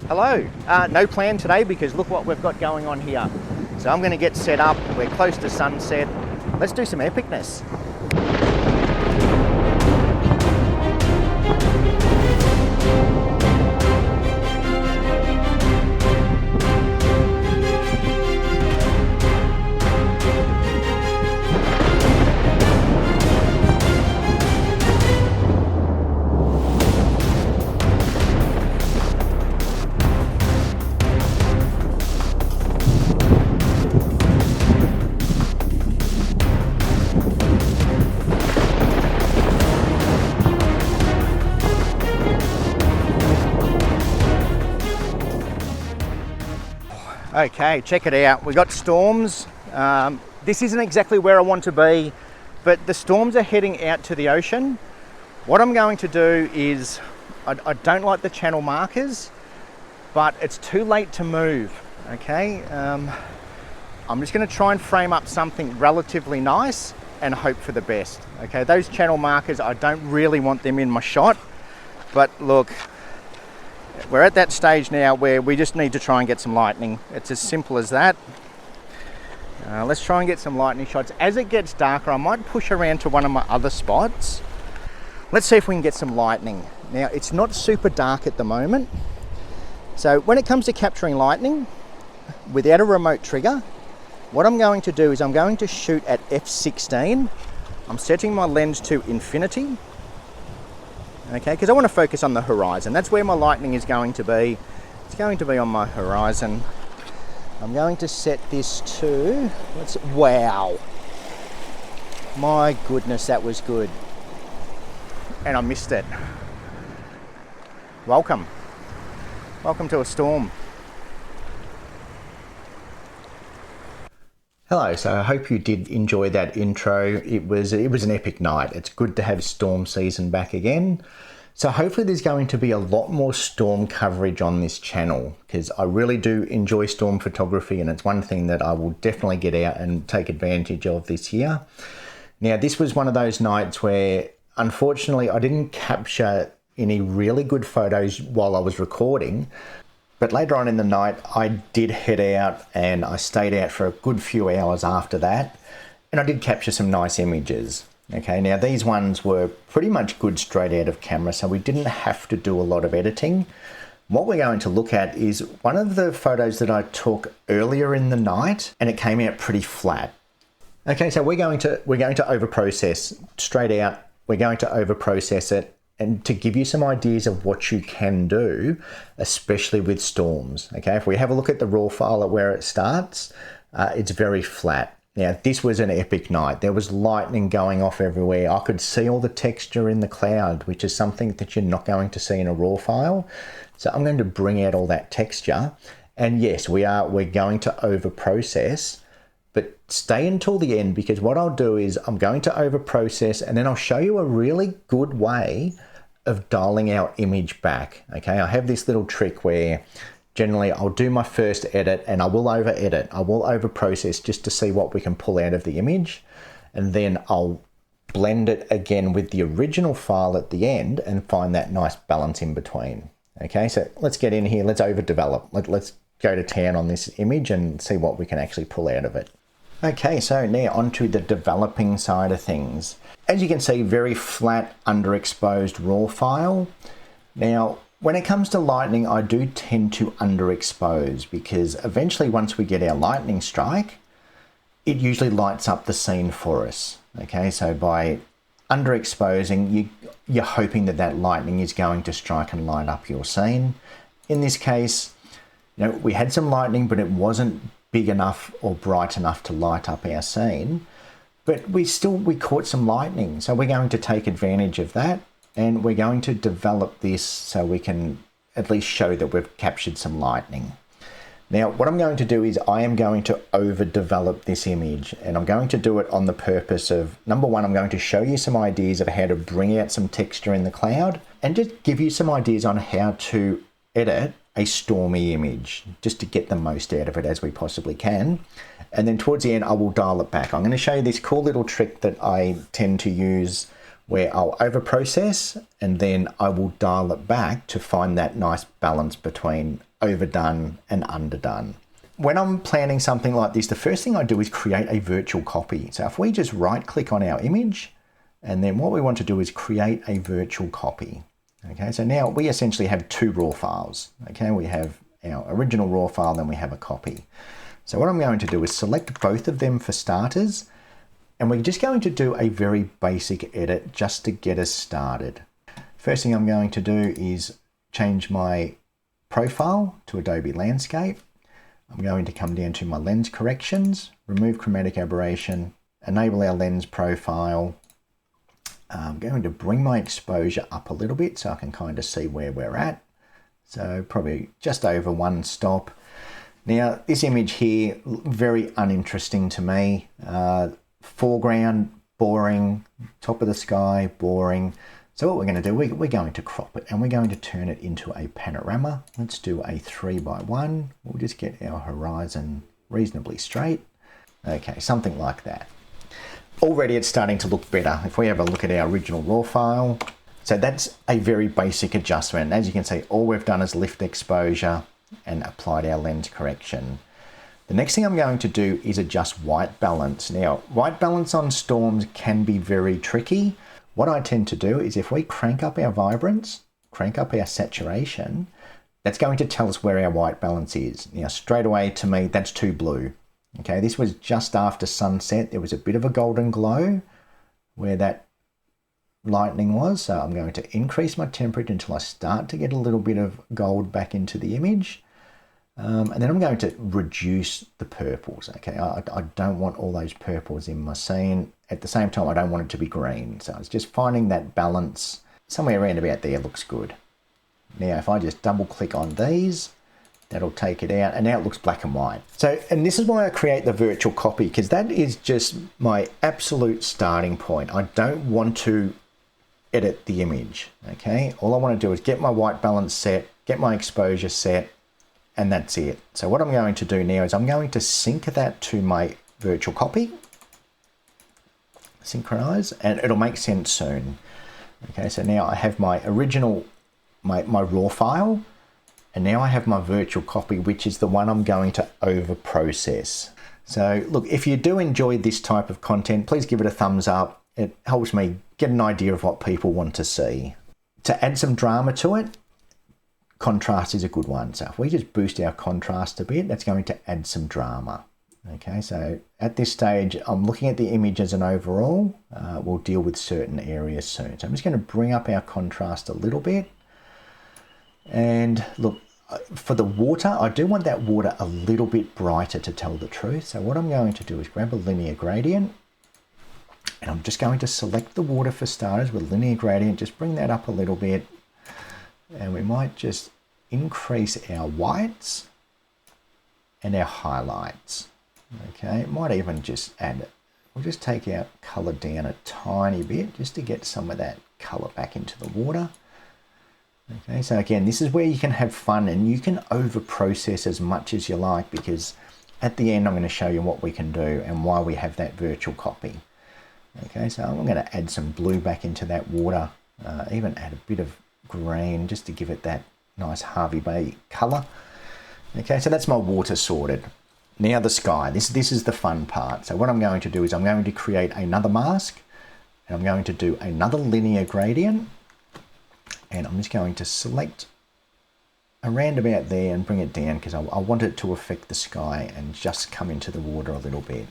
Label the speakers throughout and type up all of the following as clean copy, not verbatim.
Speaker 1: Hello. No plan today because look what we've got going on here. So I'm going to get set up. We're close to sunset. Let's do some epicness. Okay, check it out. We got storms. This isn't exactly where I want to be, but the storms are heading out to the ocean. What I'm going to do is, I don't like the channel markers, but it's too late to move, okay? I'm just gonna try and frame up something relatively nice and hope for the best, okay? Those channel markers, I don't really want them in my shot, but look, we're at that stage now where we just need to try and get some lightning. It's as simple as that. Let's try and get some lightning shots. As it gets darker, I might push around to one of my other spots. Let's see if we can get some lightning. Now, it's not super dark at the moment. So when it comes to capturing lightning, without a remote trigger, what I'm going to do is I'm going to shoot at f16. I'm setting my lens to infinity. Okay, because I want to focus on the horizon. That's where my lightning is going to be. It's going to be on my horizon. I'm going to set this to, wow. My goodness, that was good. And I missed it. Welcome. Welcome to a storm. Hello, so I hope you did enjoy that intro. It was an epic night. It's good to have storm season back again. So hopefully there's going to be a lot more storm coverage on this channel because I really do enjoy storm photography and it's one thing that I will definitely get out and take advantage of this year. Now, this was one of those nights where unfortunately I didn't capture any really good photos while I was recording. But later on in the night, I did head out and I stayed out for a good few hours after that. And I did capture some nice images. Okay, now these ones were pretty much good straight out of camera, so we didn't have to do a lot of editing. What we're going to look at is one of the photos that I took earlier in the night and it came out pretty flat. Okay, so we're going to overprocess straight out. We're going to overprocess it. And to give you some ideas of what you can do, especially with storms. Okay, if we have a look at the raw file at where it starts, it's very flat. Now, this was an epic night. There was lightning going off everywhere. I could see all the texture in the cloud, which is something that you're not going to see in a raw file. So I'm going to bring out all that texture. And yes, we're going to overprocess. But stay until the end because what I'll do is I'm going to overprocess and then I'll show you a really good way of dialing our image back. Okay, I have this little trick where generally I'll do my first edit and I will over edit. I will overprocess just to see what we can pull out of the image. And then I'll blend it again with the original file at the end and find that nice balance in between. Okay, so let's get in here. Let's overdevelop. Let's go to town on this image and see what we can actually pull out of it. Okay, so now onto the developing side of things. As you can see, very flat, underexposed raw file. Now, when it comes to lightning, I do tend to underexpose because eventually once we get our lightning strike, it usually lights up the scene for us. Okay, so by underexposing, you're hoping that that lightning is going to strike and light up your scene. In this case, we had some lightning, but it wasn't big enough or bright enough to light up our scene, but we caught some lightning. So we're going to take advantage of that and we're going to develop this so we can at least show that we've captured some lightning. Now, what I'm going to do is I am going to overdevelop this image and I'm going to do it on the purpose of, number one, I'm going to show you some ideas of how to bring out some texture in the cloud and just give you some ideas on how to edit a stormy image just to get the most out of it as we possibly can. And then towards the end, I will dial it back. I'm going to show you this cool little trick that I tend to use where I'll overprocess and then I will dial it back to find that nice balance between overdone and underdone. When I'm planning something like this, the first thing I do is create a virtual copy. So if we just right click on our image, and then what we want to do is create a virtual copy. Okay, so now we essentially have two raw files. Okay, we have our original raw file, then we have a copy. So what I'm going to do is select both of them for starters, and we're just going to do a very basic edit just to get us started. First thing I'm going to do is change my profile to Adobe Landscape. I'm going to come down to my lens corrections, remove chromatic aberration, enable our lens profile. I'm going to bring my exposure up a little bit so I can kind of see where we're at. So probably just over one stop. Now this image here, very uninteresting to me. Foreground, boring, top of the sky, boring. So what we're going to do, we're going to crop it and we're going to turn it into a panorama. Let's do a 3x1. We'll just get our horizon reasonably straight. Okay, something like that. Already it's starting to look better. If we have a look at our original raw file, so that's a very basic adjustment. As you can see, all we've done is lift exposure and applied our lens correction. The next thing I'm going to do is adjust white balance. Now, white balance on storms can be very tricky. What I tend to do is if we crank up our vibrance, crank up our saturation, that's going to tell us where our white balance is. Now, straight away to me, that's too blue. Okay, this was just after sunset. There was a bit of a golden glow where that lightning was. So I'm going to increase my temperature until I start to get a little bit of gold back into the image. And then I'm going to reduce the purples. Okay, I don't want all those purples in my scene. At the same time, I don't want it to be green. So it's just finding that balance somewhere around about there looks good. Now, if I just double click on these, that'll take it out. And now it looks black and white. So, and this is why I create the virtual copy, because that is just my absolute starting point. I don't want to edit the image. Okay, all I want to do is get my white balance set, get my exposure set, and that's it. So what I'm going to do now is I'm going to sync that to my virtual copy, synchronize, and it'll make sense soon. Okay, so now I have my original, my raw file, and now I have my virtual copy, which is the one I'm going to over process. So look, if you do enjoy this type of content, please give it a thumbs up. It helps me get an idea of what people want to see. To add some drama to it, contrast is a good one. So if we just boost our contrast a bit, that's going to add some drama. Okay, so at this stage, I'm looking at the image as an overall. We'll deal with certain areas soon. So I'm just going to bring up our contrast a little bit. And look, for the water, I do want that water a little bit brighter, to tell the truth. So what I'm going to do is grab a linear gradient, and I'm just going to select the water for starters with linear gradient, just bring that up a little bit. And we might just increase our whites and our highlights. Okay, might even just add it. We'll just take our color down a tiny bit just to get some of that color back into the water. Okay, so again, this is where you can have fun and you can over process as much as you like, because at the end I'm going to show you what we can do and why we have that virtual copy. Okay, so I'm going to add some blue back into that water, even add a bit of green just to give it that nice Harvey Bay color. Okay, so that's my water sorted. Now the sky, this is the fun part. So what I'm going to do is I'm going to create another mask, and I'm going to do another linear gradient, and I'm just going to select around about there and bring it down because I want it to affect the sky and just come into the water a little bit.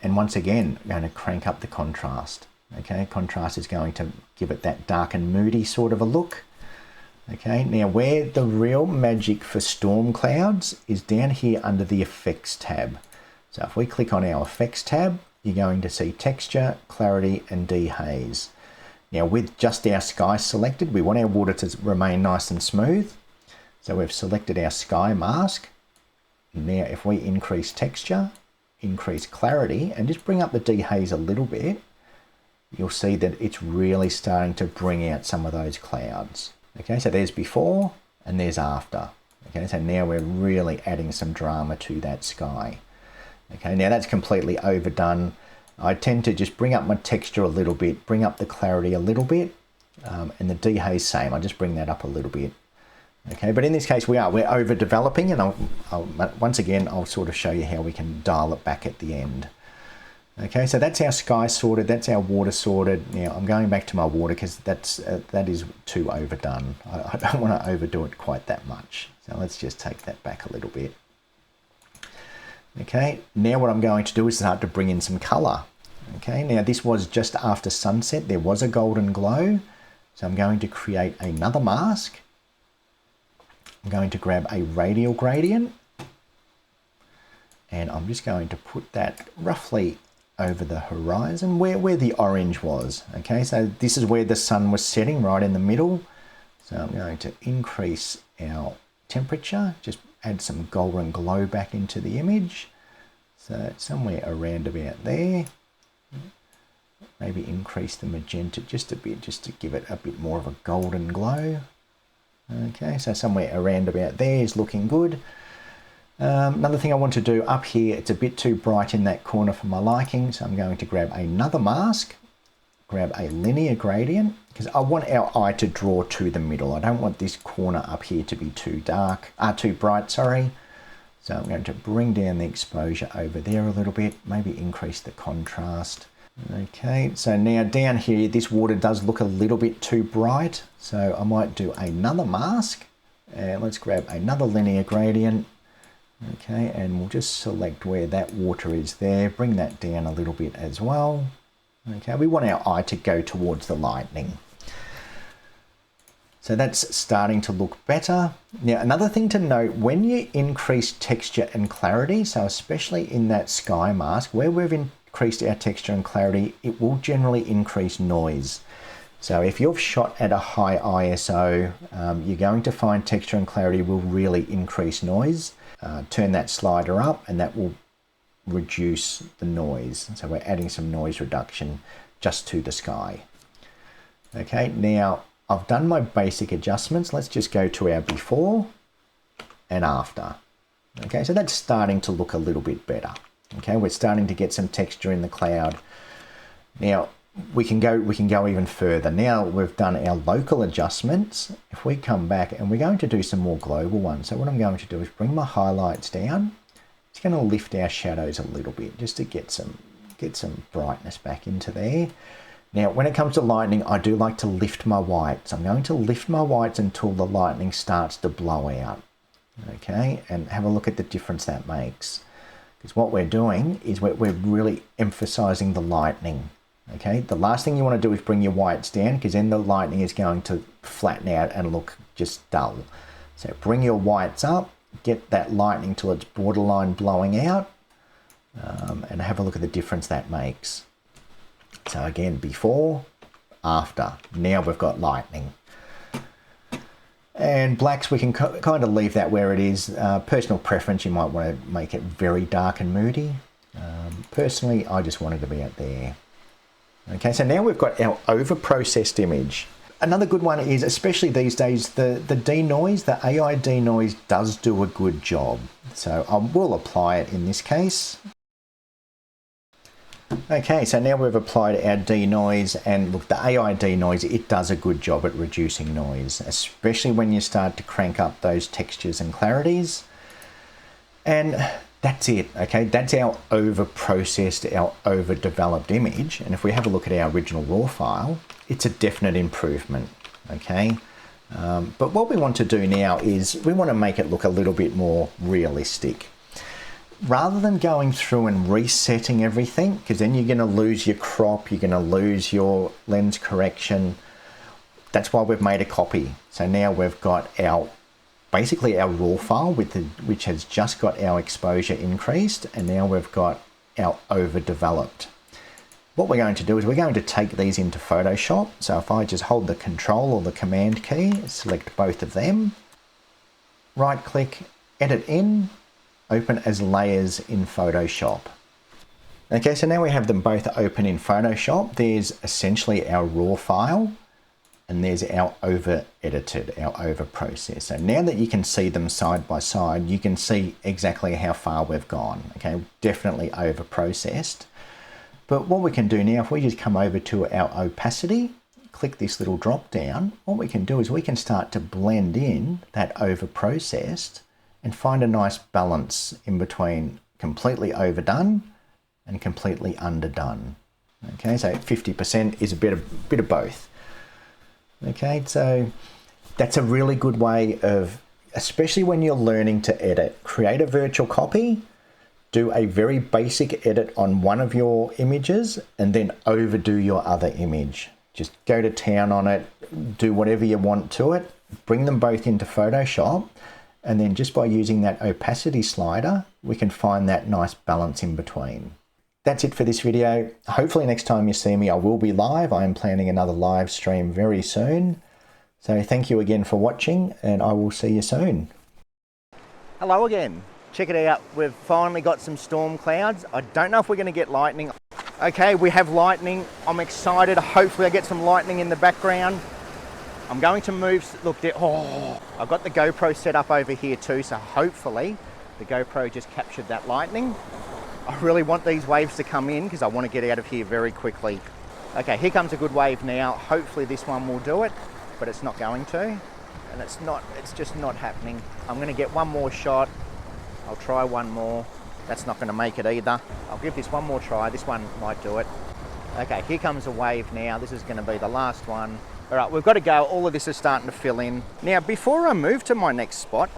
Speaker 1: And once again, I'm going to crank up the contrast. Okay, contrast is going to give it that dark and moody sort of a look. Okay, now where the real magic for storm clouds is down here under the effects tab. So if we click on our effects tab, you're going to see texture, clarity, and dehaze. Now with just our sky selected, we want our water to remain nice and smooth. So we've selected our sky mask. Now if we increase texture, increase clarity, and just bring up the dehaze a little bit, you'll see that it's really starting to bring out some of those clouds. Okay, so there's before and there's after. Okay, so now we're really adding some drama to that sky. Okay, now that's completely overdone. I tend to just bring up my texture a little bit, bring up the clarity a little bit, and the dehaze same. I just bring that up a little bit. Okay, but in this case we're overdeveloping, and once again I'll sort of show you how we can dial it back at the end. Okay, so that's our sky sorted, that's our water sorted. Now I'm going back to my water because that is too overdone. I don't want to overdo it quite that much. So let's just take that back a little bit. Okay, now what I'm going to do is start to bring in some color. Okay, now this was just after sunset, there was a golden glow. So I'm going to create another mask. I'm going to grab a radial gradient, and I'm just going to put that roughly over the horizon where the orange was. Okay, so this is where the sun was setting, right in the middle. So I'm going to increase our temperature, just add some golden glow back into the image. So somewhere around about there. Maybe increase the magenta just a bit, just to give it a bit more of a golden glow. Okay, so somewhere around about there is looking good. Another thing I want to do up here, it's a bit too bright in that corner for my liking, so I'm going to grab another mask, grab a linear gradient, because I want our eye to draw to the middle. I don't want this corner up here to be too bright, sorry. So I'm going to bring down the exposure over there a little bit, maybe increase the contrast. Okay, so now down here, this water does look a little bit too bright, so I might do another mask, and let's grab another linear gradient. Okay, and we'll just select where that water is there, bring that down a little bit as well. Okay, we want our eye to go towards the lightning. So that's starting to look better. Now, another thing to note, when you increase texture and clarity, so especially in that sky mask, where we've increased our texture and clarity, it will generally increase noise. So if you've shot at a high ISO, you're going to find texture and clarity will really increase noise. Turn that slider up and that will reduce the noise. So we're adding some noise reduction just to the sky. Okay, now I've done my basic adjustments. Let's just go to our before and after. Okay, so that's starting to look a little bit better. Okay, we're starting to get some texture in the cloud. Now we can go even further. Now we've done our local adjustments. If we come back and we're going to do some more global ones. So what I'm going to do is bring my highlights down. It's going to lift our shadows a little bit just to get some brightness back into there. Now when it comes to lightning, I do like to lift my whites. I'm going to lift my whites until the lightning starts to blow out. Okay, and have a look at the difference that makes. Because what we're doing is we're really emphasizing the lightning. Okay, the last thing you want to do is bring your whites down, because then the lightning is going to flatten out and look just dull. So bring your whites up, get that lightning till it's borderline blowing out, and have a look at the difference that makes. So again, before, after. Now we've got lightning. And blacks, we can kind of leave that where it is. Personal preference, you might want to make it very dark and moody. Personally, I just want it to be out there. Okay, so now we've got our over-processed image. Another good one is, especially these days, the denoise, the AI denoise does do a good job. So I will apply it in this case. Okay, so now we've applied our denoise, and look, the AI denoise, it does a good job at reducing noise, especially when you start to crank up those textures and clarities. And that's it, okay? That's our over-processed, our over-developed image. And if we have a look at our original raw file, it's a definite improvement, okay? But what we want to do now is we want to make it look a little bit more realistic. Rather than going through and resetting everything, because then you're going to lose your crop, you're going to lose your lens correction. That's why we've made a copy. So now we've got basically our raw file which has just got our exposure increased, and now we've got our overdeveloped. What we're going to do is we're going to take these into Photoshop. So if I just hold the Control or the Command key, select both of them, right click, edit in, open as layers in Photoshop. Okay, so now we have them both open in Photoshop. There's essentially our raw file, and there's our over-edited, our over-processed. So now that you can see them side by side, you can see exactly how far we've gone. Okay, definitely over-processed. But what we can do now, if we just come over to our opacity, click this little drop down, what we can do is we can start to blend in that over processed and find a nice balance in between completely overdone and completely underdone. Okay, so 50% is a bit of both. Okay, so that's a really good way of, especially when you're learning to edit, create a virtual copy, do a very basic edit on one of your images and then overdo your other image. Just go to town on it, do whatever you want to it, bring them both into Photoshop, and then just by using that opacity slider, we can find that nice balance in between. That's it for this video. Hopefully next time you see me, I will be live. I am planning another live stream very soon. So thank you again for watching, and I will see you soon. Hello again. Check it out, we've finally got some storm clouds. I don't know if we're going to get lightning. Okay, we have lightning. I'm excited. Hopefully I get some lightning in the background. I'm going to move, look there, oh, I've got the GoPro set up over here too, so hopefully the GoPro just captured that lightning. I really want these waves to come in because I want to get out of here very quickly. Okay, here comes a good wave now. Hopefully this one will do it, but it's not going to. And it's just not happening. I'm going to get one more shot. I'll try one more. That's not going to make it either. I'll give this one more try. This one might do it. Okay, here comes a wave now. This is going to be the last one. All right, we've got to go. All of this is starting to fill in. Now, before I move to my next spot,